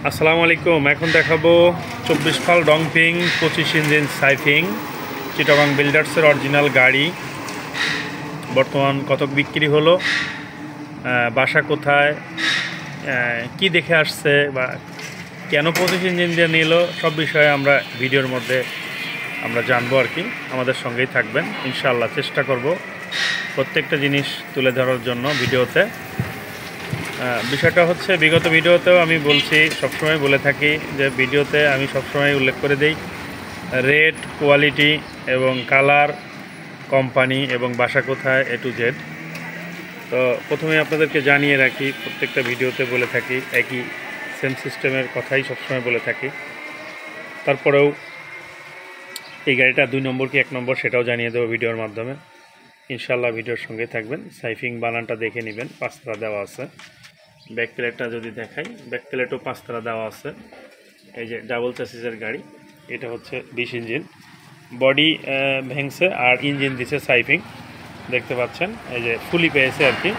আসসালামু আলাইকুম। এখন দেখাবো 24 ফাল ডংপিং 25 ইঞ্জিন সাইফিং চিটাগং বিল্ডার্সের অরিজিনাল গাড়ি। বর্তমান কত বিক্রি হলো, বাসা কোথায়, কি দেখে আসছে বা কেন 25 ইঞ্জিন দিয়ে নিল, সব বিষয়ে আমরা ভিডিওর মধ্যে আমরা জানবো আর কি। আমাদের সঙ্গেই থাকবেন ইনশাআল্লাহ। চেষ্টা করব প্রত্যেকটা জিনিস তুলে ধরার জন্য ভিডিওতে। বিষয়টা হচ্ছে, বিগত ভিডিওতেও আমি বলছি, সবসময় বলে থাকি যে ভিডিওতে আমি সবসময় উল্লেখ করে দিই রেট, কোয়ালিটি এবং কালার, কোম্পানি এবং বাসা কোথায়, A to Z। তো প্রথমে আপনাদেরকে জানিয়ে রাখি, প্রত্যেকটা ভিডিওতে বলে থাকি একই সেম সিস্টেমের কথাই সবসময় বলে থাকি। তারপরেও এই গাড়িটা 2 নম্বর কি 1 নম্বর সেটাও জানিয়ে দেবো ভিডিওর মাধ্যমে ইনশাআল্লাহ। ভিডিওর সঙ্গে থাকবেন। সাইফিং বানানটা দেখে নেবেন, 5 তারা দেওয়া আছে। ব্যাক প্লেটটা যদি দেখাই, ব্যাক প্লেটও 5 তারা দেওয়া আছে। এই যে ডাবল চ্যাসিসের গাড়ি, এটা হচ্ছে 20 ইঞ্জিন। বডি ভেঙছে আর ইঞ্জিন দিছে সাইফিং, দেখতে পাচ্ছেন। এই যে ফুলি পেয়েছে আর কি।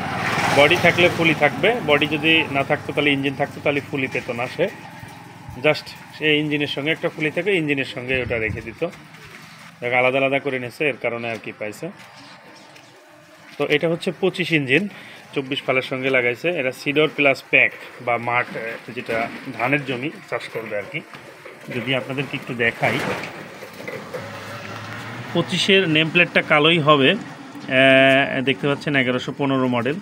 বডি থাকলে ফুলি থাকবে, বডি যদি না থাকতো তাহলে ইঞ্জিন থাকতো, তাহলে ফুলি পেত না সে। জাস্ট সে ইঞ্জিনের সঙ্গে একটা ফুলি থেকে ইঞ্জিনের সঙ্গে ওটা রেখে দিত, আলাদা আলাদা করে নিয়েছে, এর কারণে আর কি পাইছে। তো এটা হচ্ছে 25 ইঞ্জিন 24 ফালের সঙ্গে লাগাইছে। এটা সিডর প্লাস প্যাক বা মাঠ, যেটা ধানের জমি চাষ করবে আর কি। যদি আপনাদেরকে একটু দেখাই, 25-এর নেম প্লেটটা কালোই হবে, দেখতে পাচ্ছেন 1115 মডেল।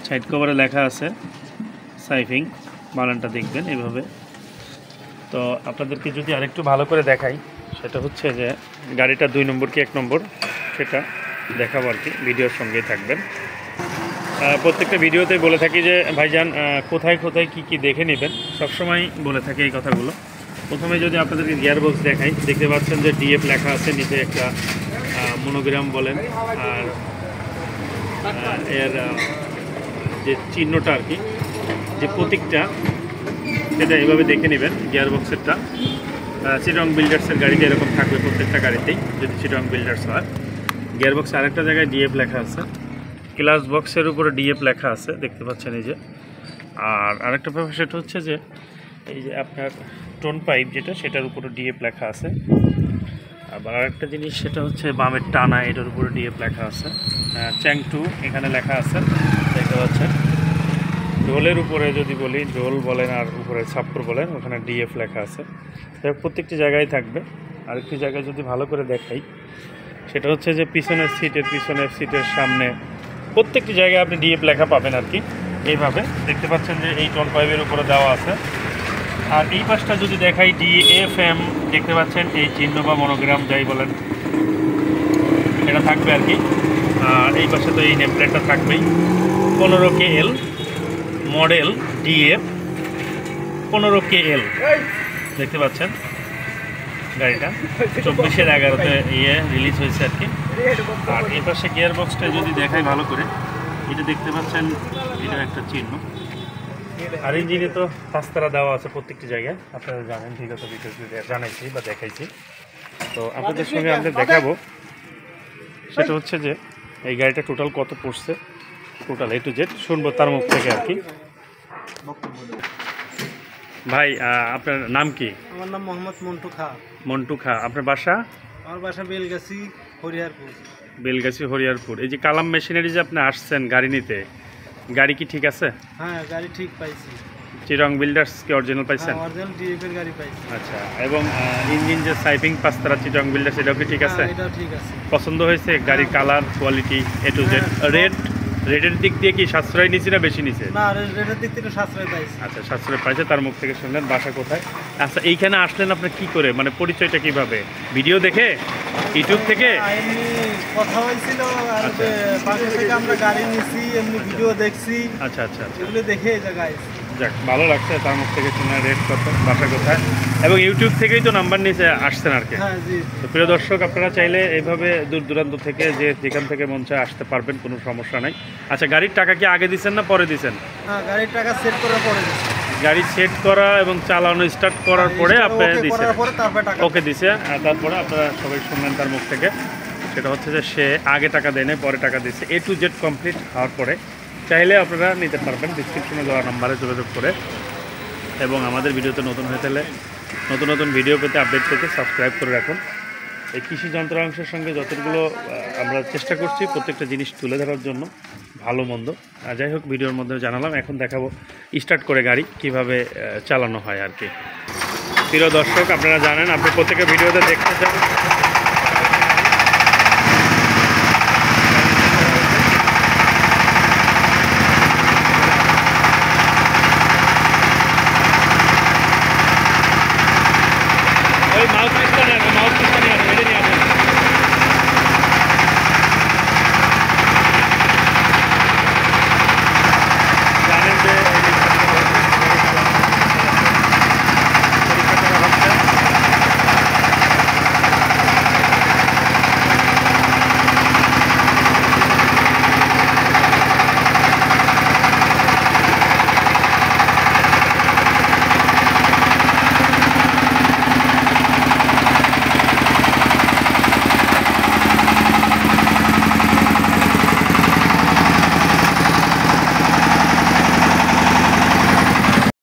সাইড কভারে লেখা আছে সাইফিং, বানানটা দেখবেন এভাবে। তো আপনাদেরকে যদি আরেকটু ভালো করে দেখাই, সেটা হচ্ছে যে গাড়িটা 2 নম্বর কি 1 নম্বর সেটা দেখাবো আর কি। ভিডিওর সঙ্গেই থাকবেন। প্রত্যেকটা ভিডিওতেই বলে থাকি যে ভাইজান কোথায় কোথায় কি দেখে নেবেন, সবসময় বলে থাকি এই কথাগুলো। প্রথমে যদি আপনাদেরকে গিয়ারবক্স দেখাই, দেখতে পাচ্ছেন যে ডিএফ লেখা আছে, নিচে একটা মনোগ্রাম বলেন, আর এর যে চিহ্নটা আর কি, যে প্রতীকটা, সেটা এভাবে দেখে নেবেন। গিয়ারবক্সেরটা চিটাগং বিল্ডার্সের গাড়িতে এরকম থাকবে, প্রত্যেকটা গাড়িতেই যদি চিটাগং বিল্ডার্স হয়। গিয়ারবক্স আরেকটা জায়গায় ডিএফ লেখা আছে, ক্লাস বক্সের উপরে ডিএফ লেখা আছে, দেখতে পাচ্ছেন এই যে। আর আরেকটা ব্যাপার সেটা হচ্ছে যে এই যে আপনার টোন পাইপ যেটা, সেটার উপরে ডিএফ লেখা আছে। আবার আরেকটা জিনিস সেটা হচ্ছে বামের টানা, এটার উপরে ডিএফ লেখা আছে। চ্যাং 2 এখানে লেখা আছে, দেখতে পাচ্ছেন। ঢোলের উপরে যদি বলি, ঢোল বলেন আর উপরে ছাপ্পর বলেন, ওখানে ডিএফ লেখা আছে। প্রত্যেকটি জায়গায় থাকবে। আরেকটি জায়গায় যদি ভালো করে দেখাই, সেটা হচ্ছে যে পিছনের সিটের সামনে প্রত্যেকটি জায়গায় আপনি ডিএফ লেখা পাবেন আর কি। এইভাবে দেখতে পাচ্ছেন যে এই টোন পাইপের উপরে দেওয়া আছে। আর এই পাশটা যদি দেখাই, DFM দেখতে পাচ্ছেন, এই চিহ্ন বা মনোগ্রাম যাই বলেন, এটা থাকবে আর কি। আর এই পাশে তো এই নেম প্লেটটা থাকবেই। 15 KL মডেল, DF 15 KL দেখতে পাচ্ছেন। গাড়িটা 24-এর 11-তে রিলিজ হয়েছে আর কি। আর এই পাশে গিয়ার বক্সটা যদি দেখাই ভালো করে, এটা দেখতে পাচ্ছেন, এটা একটা চিহ্ন। আর ইঞ্জিনে তো 5 তারা দেওয়া আছে প্রত্যেকটি জায়গায়, আপনারা জানেন, বিগত ভিডিওতে জানাইছি বা দেখাইছি। তো আপনাদের সঙ্গে আমরা দেখাবো, সেটা হচ্ছে যে এই গাড়িটা টোটাল কত পড়ছে, টোটাল A to Z শুনবো তার মুখ থেকে আর কি। ভাই, আপনার নাম কি? আমার নাম মোহাম্মদ মন্টু খা। মন্টু খা। আপনার বাসা? আমার বাসা বেলগাছি, হরিয়ারপুর। বেলগাছি, হরিয়ারপুর। এই যে কালাম মেশিনারি যে আপনি আসছেন গাড়ি নিতে, গাড়ি কি ঠিক আছে? হ্যাঁ, গাড়ি ঠিক পাইছি। চিটাগং বিল্ডার্স কি অরিজিনাল পাইছেন? অরিজিনাল ডিএফ এর গাড়ি পাইছি। আচ্ছা। এবং ইঞ্জিন যে সাইফিং 5 তারা চিটাগং বিল্ডার্স, এটাও কি ঠিক আছে? এটাও ঠিক আছে। পছন্দ হয়েছে? গাড়ির colour, quality, A to Z। রেটের দিক দিয়ে কি সাশ্রয় নিয়েছি না বেশি নিছে? না, রেটের দিক থেকে সাশ্রয় পাইছি। আচ্ছা, সাশ্রয় পাইছে, তার মুখ থেকে শুনলেন। বাসা কোথায়? আচ্ছা, এইখানে আসলেন আপনার কি করে, মানে পরিচয়টা কিভাবে? ভিডিও দেখে, ইউটিউব থেকে? এমনি কথা হয়েছিল, আর বাসা থেকে আমরা গাড়ি নিছি, এমনি ভিডিও দেখছি। আচ্ছা আচ্ছা আচ্ছা, এগুলো দেখে এই জায়গায় যাক, ভালো লাগছে তার মুখ থেকে শুনে। রেট কত, বাসা কোথায়, এবং ইউটিউব থেকেই তো নাম্বার নিচে আসছেন আর কি। হ্যাঁ জি। তো প্রিয় দর্শক, আপনারা চাইলে এইভাবে দূর দূরান্ত থেকে যে যেখান থেকে মন চায় আসতে পারবেন, কোনো সমস্যা নাই। আচ্ছা, গাড়ির টাকা কি আগে দিচ্ছেন না পরে দিচ্ছেন? হ্যাঁ, গাড়ির টাকা সেট করার পরে দিছি। গাড়ি সেট করা এবং চালানো স্টার্ট করার পরে আপনি দিচ্ছেন, ওকে দিছে। আর তারপরে আপনারা সবাই শুনলেন তার মুখ থেকে, সেটা হচ্ছে যে সে আগে টাকা দেয় না, পরে টাকা দিচ্ছে। A to Z কমপ্লিট হওয়ার পরে চাইলে আপনারা নিতে পারবেন। ডিসক্রিপশনে দেওয়া নাম্বারে যোগাযোগ করে এবং আমাদের ভিডিওতে নতুন হয়ে থাকলে নতুন নতুন ভিডিও পেতে আপডেট পেতে সাবস্ক্রাইব করে রাখুন। এই কৃষি যন্ত্রাংশের সঙ্গে যতগুলো আমরা চেষ্টা করছি প্রত্যেকটা জিনিস তুলে ধরার জন্য, ভালো মন্দ। যাই হোক, ভিডিওর মধ্যে জানালাম। এখন দেখাবো স্টার্ট করে গাড়ি কিভাবে চালানো হয় আর কি। প্রিয় দর্শক, আপনারা জানেন, আপনি প্রত্যেকের ভিডিওতে দেখতে চান